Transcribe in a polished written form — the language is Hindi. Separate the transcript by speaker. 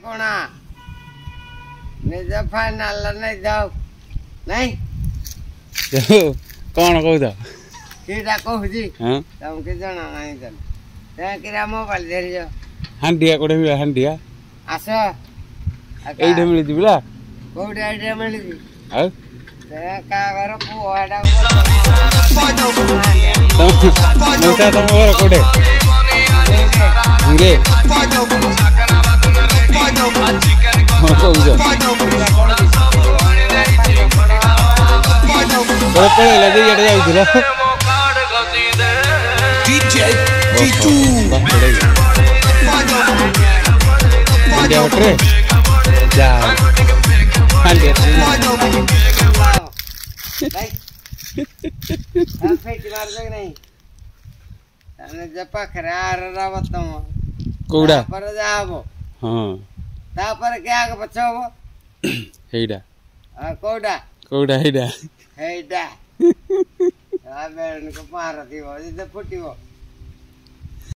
Speaker 1: कोणा निज फाइनल नहीं जाओ नहीं
Speaker 2: कौन कहू तो
Speaker 1: किटा कहूजी
Speaker 2: हां
Speaker 1: तुमके जना नहीं जन ते किरा मोबाइल धरि जो
Speaker 2: हांडिया कोडे मिला हांडिया
Speaker 1: आसो
Speaker 2: एइडे मिली दिबला
Speaker 1: कोडे आइडिया मिली दी
Speaker 2: आ
Speaker 1: ते का घर पुआडा
Speaker 2: मोटा तुम घर कोडे इंगे कहू जो पळेला जे येडे जाईदिला डीजे टीटू इंडिया उतरे जा हांडिया
Speaker 1: नहीं हम फेटी मार दे नहीं तने जपा खरार रावत हम
Speaker 2: कोडा
Speaker 1: पर जाबो
Speaker 2: हां
Speaker 1: ता पर क्या के बचाओ
Speaker 2: हेडा
Speaker 1: कोडा
Speaker 2: कोडा हेडा
Speaker 1: हेडा आ बेन को मार दियो इधर फुटियो